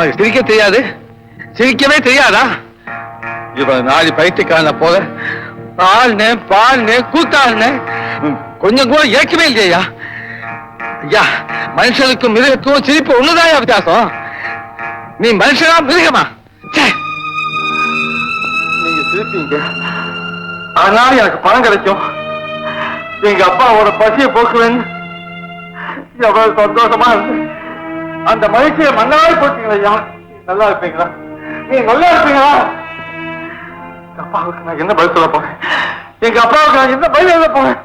உனக்கு சிரிக்க தெரியாது? சிரிக்கவே தெரியாதா? இவன் நாளை பயிற்சிக்கான போல ஆள்னு பால்னு கூத்தாள்னு கொஞ்சம் கூட ஏற்கவே இல்லையா? ஐயா, மனுஷனுக்கும் மிருகத்துக்கும் சிரிப்பு ஒண்ணுதான் வித்தியாசம். நீ மனுஷனா மிருகமா? நீங்க சிரிப்பீங்க, அதனால எனக்கு பணம் கிடைக்கும். எங்க அப்பாவோட பசியை போக்குவேன். எவ்வளவு சந்தோஷமா இருக்கு. அந்த மகிழ்ச்சியை மண்ணாவே போட்டீங்களா ஐயா? நல்லா இருப்பீங்களா? நீ நல்லா இருப்பீங்களா? எங்க அப்பாவுக்கு நான் என்ன பதில் சொல்ல போறேன்? எங்க அப்பாவுக்கு நான் என்ன பதில் சொல்ல போறேன்?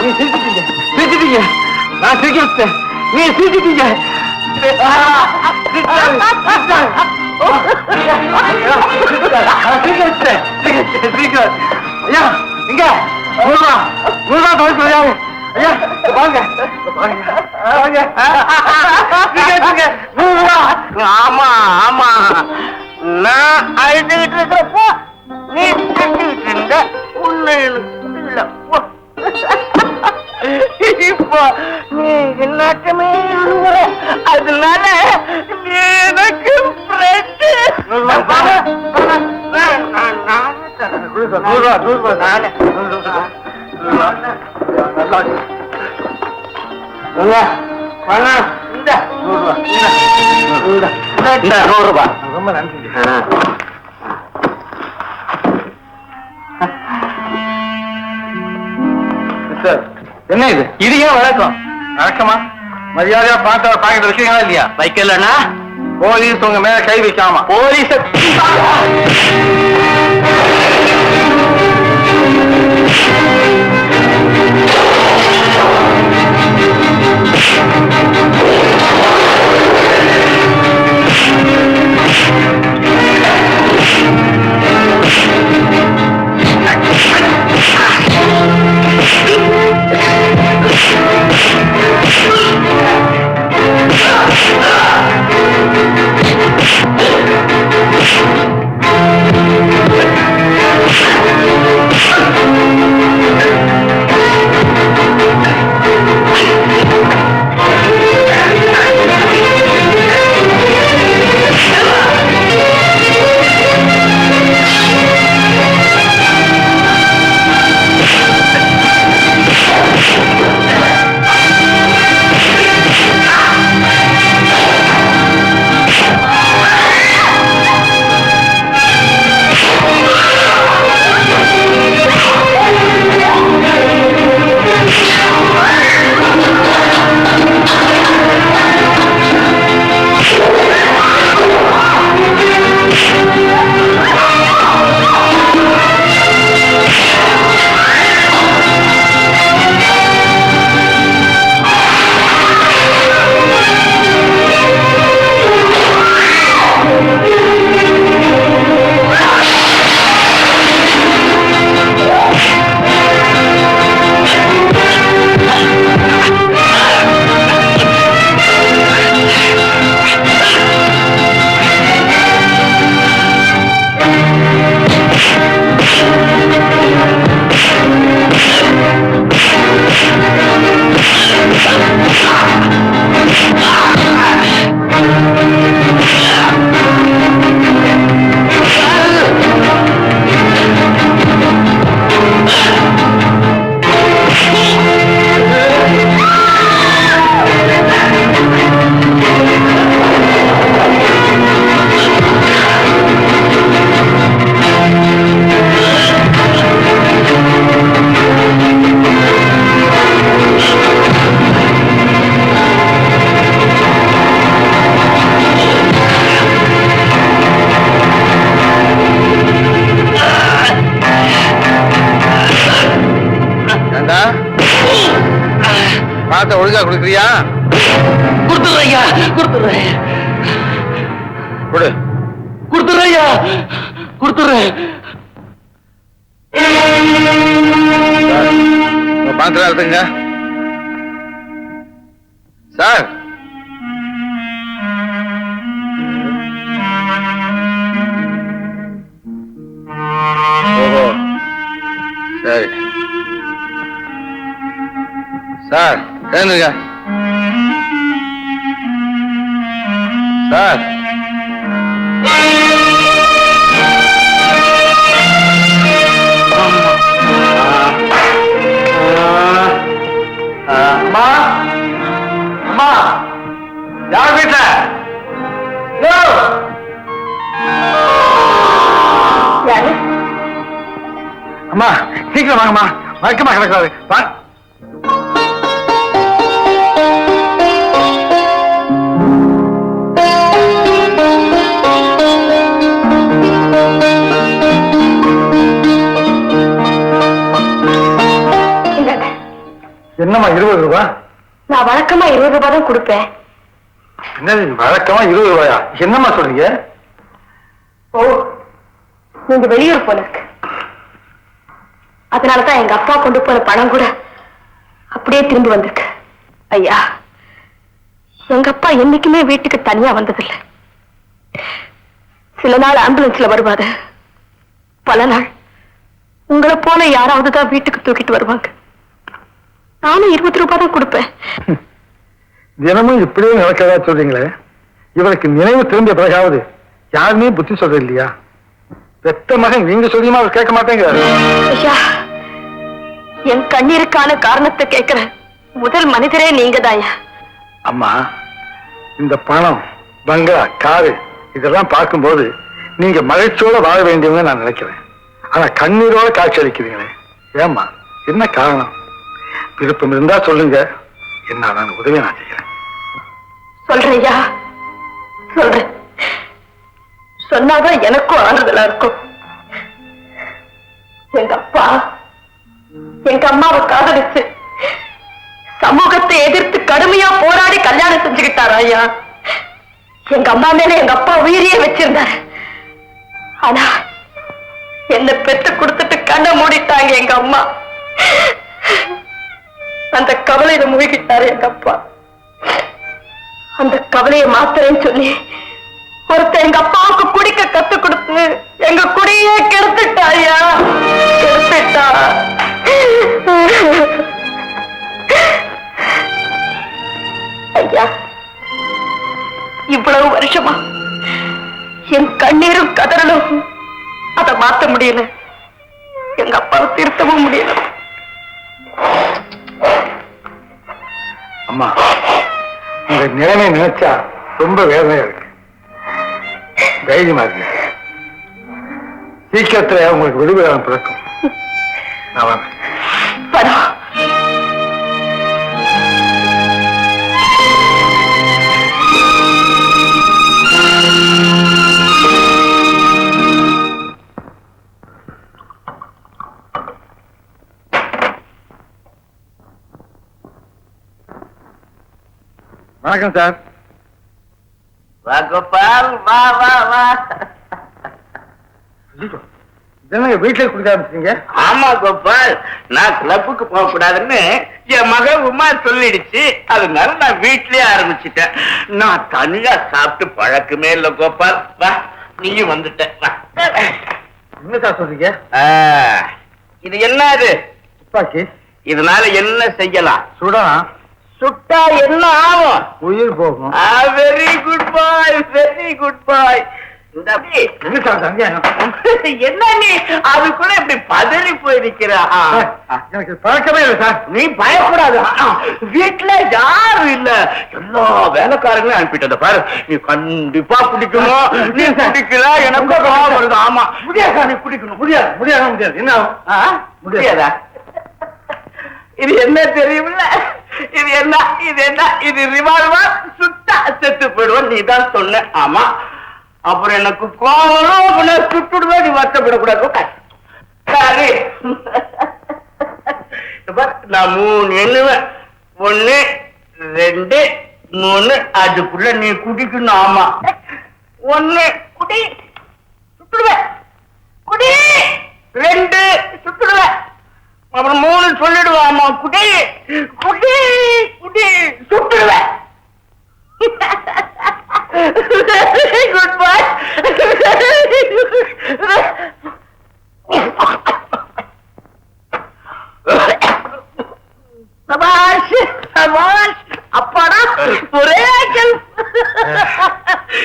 நீ சிரிச்சிட்டீங்க, சிரிச்சிட்டீங்க. நான் சிரிக்க வச்சேன், நீ சிரிச்சிட்டீங்க. ஐயா, இங்க 100 ரூபா தொழில் யாரு? ஐயா, வாங்க வாங்க. ஆமா ஆமா, நான் அழுதுகிட்டு இருக்கிறப்போ நீ திட்டிட்டு இருந்த உண்மை இல்ல. இப்போ நீ என்னாட்டமே அழுகுற, அதனால எனக்கு ரொம்ப நன்றி. என்ன இது? இது ஏன் வழக்கம்? வழக்கமா? மரியாதையா பாக்கிற விஷயங்களா இல்லையா? வைக்கலன்னா போலீஸ் உங்க மேல கை வைக்காம. போலீஸ் பணத்தை ஒழுங்கா கொடுக்குறியா? கொடுத்துறையா, கொடுத்துறேன். கொடு. கொடுத்துறையா, கொடுத்துறேன். பணத்துல எடுத்துங்க. சார் ஓஹோ சரி சார் எழுந்துங்க சார் அம்மா அம்மா யார் வீட்டுல யாரு? அம்மா சீக்கிரம் வாங்கம்மா மறக்கமா கிடக்காது வா என்னம்மா 20 ரூபா? நான் வழக்கமா 20 ரூபாய் தான் கொடுப்பேன். என்னது வழக்கமா 20 ரூபாயா? என்னம்மா சொல்றீங்க? ஓ, நீங்க வெளியூர் போல இருக்கு. அதனாலதான் எங்க அப்பா கொண்டு போன பணம் கூட அப்படியே திரும்பி வந்திருக்கு. ஐயா, எங்க அப்பா என்னைக்குமே வீட்டுக்கு தனியா வந்ததில்லை. சில நாள் ஆம்புலன்ஸ்ல வருவாரு, பல நாள் உங்களை போல யாராவது தான் வீட்டுக்கு தூக்கிட்டு வருவாங்க. நானும் 20 ரூபாய் தான் கொடுப்பேன். தினமும் இப்படியே நடக்கதா சொல்றீங்களே, இவருக்கு நினைவு திரும்பிய பிறகாவது யாருமே புத்தி சொல்றது இல்லையா? பெத்த மகன் நீங்க சொல்லியுமா அவர் கேட்க மாட்டேங்கிறாரு. ஐயா, என் கண்ணீருக்கான காரணத்தை கேட்கிற முதல் மனிதரே நீங்க தான். அம்மா, இந்த பணம், பங்களா, காரு இதெல்லாம் பார்க்கும்போது நீங்க மகிழ்ச்சியோட வாழ வேண்டியவங்க நான் நினைக்கிறேன். ஆனா கண்ணீரோட காட்சி அளிக்கிறீங்களே, ஏம்மா என்ன காரணம்? விருப்பம் இருந்தா சொல்லுங்க, என்ன நான் உதவி நான் செய்கிறேன். சொல்றையா, சொல்றேன். சொன்னாதான் எனக்கும் ஆறுதலா இருக்கும். எங்க அப்பா எங்க அம்மாவை காதலிச்சு சமூகத்தை எதிர்த்து கடுமையா போராடி கல்யாணம் செஞ்சுக்கிட்டாரா ஐயா. எங்க அம்மா மேல எங்க அப்பா உயிரியே வச்சிருந்தாரு. ஆனா என்ன பெற்று கொடுத்துட்டு கண்ணை மூடிட்டாங்க எங்க அம்மா. அந்த கவலையில மூழ்கிட்டாரு எங்க அப்பா. அந்த கவலையை மாத்திரன்னு சொல்லி ஒருத்தர் எங்க அப்பாவுக்கு குடிக்க கத்து கொடுத்து எங்க குடியே கெடுத்துட்டாயா, கெடுத்துட்டா. ஐயா, இவ்வளவு வருஷமா என் கண்ணீரும் கதறலும் அதை மாத்த முடியல, எங்க அப்பாவை திருத்தவும் முடியல. அம்மா, உங்க நிலைமை நினைச்சா ரொம்ப வேதனையா இருக்கு. தைரியமா இருக்கு. சீக்கிரத்துல உங்களுக்கு விடுதலை பிறக்கும். நான் வரேன். வணக்கம் சார். வா கோபால், வா வா வா. என்னங்க வீட்டுல குடிக்க ஆரம்பிச்சீங்க? ஆமா கோபால், நான் கிளப்புக்கு போக கூடாதுன்னு என் மகன் உமா சொல்லிடுச்சு. அதனால நான் வீட்லயே ஆரம்பிச்சுட்டேன். நான் தனியா சாப்பிட்டு பழக்கமே இல்ல கோபால். வா, நீயும் வந்துட்ட. என்ன சார் சொல்றீங்க? இது என்ன? இது துப்பாக்கி. இதனால என்ன செய்யலாம்? சுடலாம். சுட்டா என்ன ஆகும்? உயிர் போகும். வெரி குட் பாய், வெரி குட் பாய். என்ன சார் என்ன நீ அதுக்குள்ள இப்படி பதறி போயிருக்கிறா? எனக்கு பழக்கமே இல்லை சார். நீ பயப்படாத. வீட்டுல யாரும் இல்ல, எல்லா வேலைக்காரங்களையும் அனுப்பிட்டு பாரு. நீ கண்டிப்பா குடிக்கணும். நீ குடிக்கல எனக்கு கோபம் வருது. ஆமா, முடியாது. நீ குடிக்கணும். முடியாது முடியாது முடியாது. என்ன முடியாதா? இது என்ன தெரியுமில்ல? இது என்ன? இது என்ன? இது ரிவால்வர். சுட்டா செத்து போயிடுவோம். நீ தான் சொன்ன. ஆமா, அப்புறம் எனக்கு கோவம் சுட்டுடுவேன். நீ வருத்தப்படக்கூடாது. சரி, நான் 3 எண்ணுவேன். 1 2 3. அதுக்குள்ள நீ குடிக்கணும். ஆமா, 1 குடி, சுட்டுடுவேன். குடி. 2 சுட்டுடுவேன். அப்புறம் 3 சொல்லிடுவேன். ஆமா, குடி குடி குடி, சுட்டுடுவேன். குட் பாய். சபாஷ் சபாஷ். அப்பாடா ஒரே ஆக்கள்.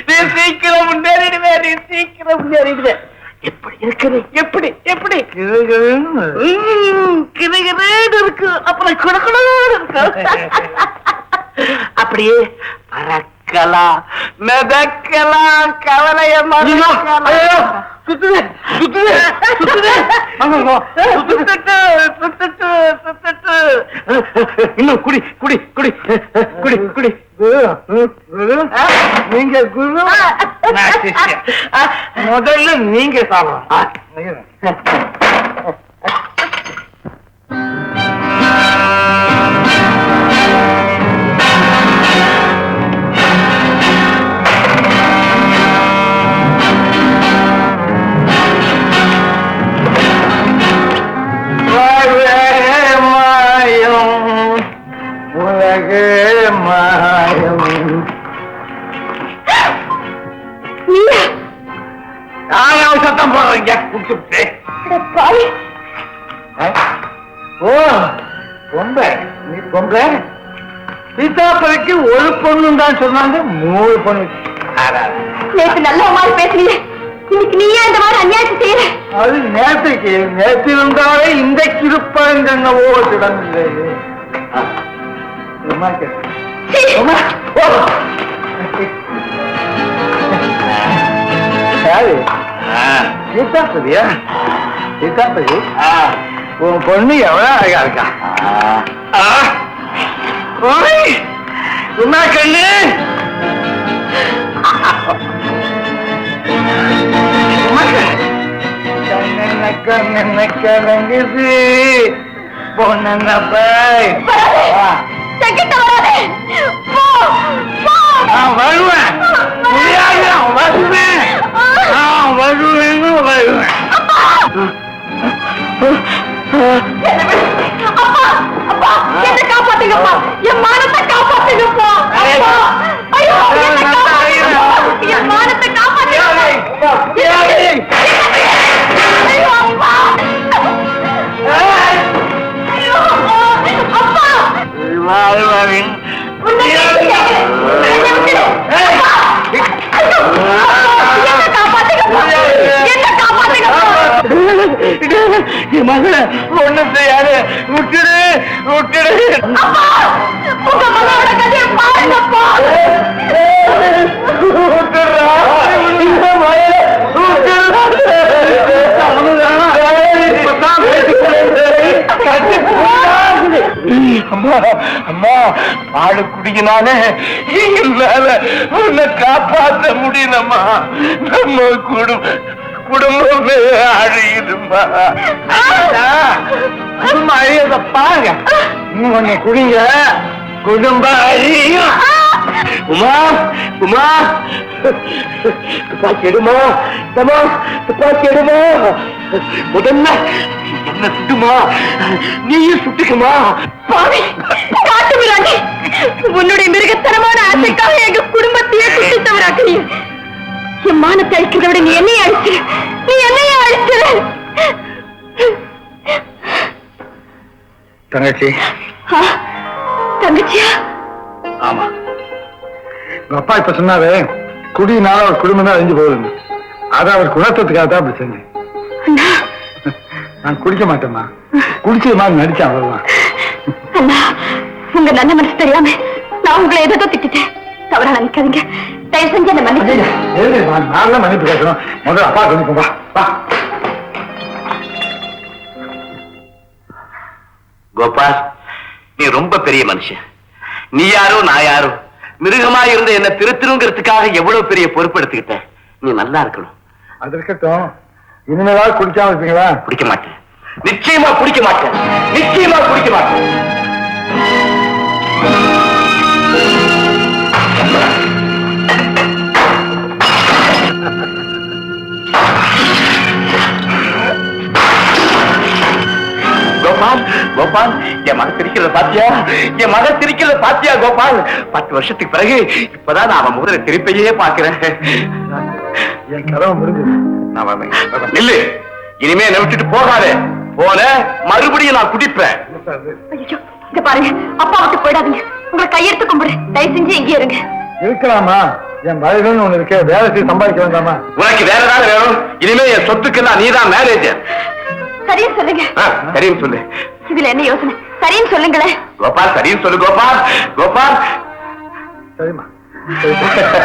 நீ சீக்கிரம் முன்னேறிடுவே, நீ சீக்கிரம் முன்னேறிடுவே. எப்படி இருக்குது? எப்படி எப்படி கிருகிருன்னு இருக்கு, அப்புறம் குடக்குடன்னு இருக்கு. அப்படியே பறக்கலாம், மிதக்கலாம், கவலைய சுத்துது சுத்துது சுத்துது சுத்துட்டு. இன்னும் குடி குடி குடி குடி குடி. நீங்க குரு, முதல்ல நீங்க சாப்பிடணும். உலகே மாயம். சத்தம் போடுறீங்க குடிச்சுட்டு. ஓ பொம்ப, நீ பொம்ப. சீதாப்பதிக்கு ஒரு பொண்ணு தான் சொன்னாங்க, 3 பொண்ணு. நேற்று நல்ல மாதிரி பேசுறீங்க, இன்னைக்கு நீயே இந்த மாதிரி அநியாயத்தை செய்யற. அது நேற்றுக்கு, நேற்று இருந்தாலே இந்த கிருப்பங்கன்னவோ கிடமில்லை. சீதாப்பதியா? சீதாப்பதி, உன் பொண்ணு எவ்வளவு அழகா இருக்கா. உமா கண்ணு, கண்ணு கலங்குது பொண்ணு பாய். நான் வருவேன், முடியாது, வருவேன், நான் வருவேன் வருவேன். என்ன காப்பாத்துங்கப்பா, என் மானத்தை காப்பாத்துங்கப்பா. என் மானத்தை காப்பாத்துங்க. மகள ஒண்ணு செய்யாரு, விட்டுடு விட்டுடு. உங்க மகளோட கதையை பாருங்கப்பா. அம்மா அம்மா, பாடு குடிக்கினாலே என்னால உன்னை காப்பாற்ற முடியலம்மா. நம்ம குடும்பமே அழியுதும்மா. குடும்பம் அழியத பாருங்க, இன்னும் கொஞ்சம் குடிங்க, குடும்பம் அழியும். உமா உமா, துப்பாக்கி எடுமா, துப்பாக்கி எடுமா. முதல்ல என்ன சுட்டுமா, நீயும் சுட்டுக்குமா. பாவி காட்டு மிராண்டி, உன்னுடைய மிருகத்தனமான ஆசைக்காக எங்க குடும்பத்தையே சுட்டு தவறாக்குறீ. என் மானத்தை அழிக்கிறத விட நீ என்னையே அழிச்சிரு, நீ என்னையே அழிச்சிரு. தங்கச்சி. தங்கச்சியா? ஆமா, அப்பா இப்ப சொன்னாவே குடினால ஒரு குடும்பம் தான் அழிஞ்சு போகுது. அதை அவர் குணத்துக்காக தான் அப்படி செஞ்சேன். நான் குடிக்க மாட்டேம்மா, குடிச்சது மாதிரி நடிச்சேன், அவ்வளவுதான். அண்ணா, உங்க நல்ல மனசு தெரியாம நான் உங்களை ஏதோ திட்டேன், தவறா நினைக்காதீங்க. தயவு செஞ்சு என்ன மன்னிச்சு. நான் மன்னிப்பு கேட்கணும், முதல்ல அப்பா சொல்லிப்போம். வா கோபால், நீ ரொம்ப பெரிய மனுஷன். நீ யாரோ நான் யாரோ, மிருகமா இருந்த என்ன திருத்திருங்கிறதுக்காக எவ்வளவு பெரிய பொறுப்பு எடுத்துக்கிட்ட. நீ நல்லா இருக்கணும். அது இருக்கட்டும், இனிமேலாவது குடிக்காம இருப்பீங்களா? குடிக்க மாட்டேன், நிச்சயமா குடிக்க மாட்டேன், நிச்சயமா குடிக்க மாட்டேன். கோபால், கோபால், என் மகன் சிரிக்கிறத பாத்தியா? என் மகன் சிரிக்கிறத பாத்தியா கோபால்? 10 வருஷத்துக்கு பிறகு இப்பதான் நான் அவன் முதல்ல திருப்பையே பாக்குறேன். என் கதவை முடிஞ்சு நில்லு, இனிமே என்ன விட்டுட்டு போகாதே. போன மறுபடியும் நான் குடிப்பேன். ஐயோ, இங்க பாருங்க, அப்பா விட்டு போயிடாதீங்க. உங்களை கையெடுத்து கும்பிடுறேன். தயவு செஞ்சு எங்கே இருங்க. இருக்கலாமா? என் வயதுன்னு ஒண்ணு இருக்கு, வேலை செய்ய சம்பாதிக்க வேண்டாமா? உனக்கு வேற ஏதாவது வேணும்? இனிமே என் சொத்துக்கெல்லாம் நீதான் மேனேஜர். சரின்னு சொல்லுங்க. சரின்னு சொல்லு. இதுல என்ன யோசனை? சரின்னு சொல்லுங்களேன். கோபால், சரின்னு சொல்லு கோபால். கோபால், சரிம்மா.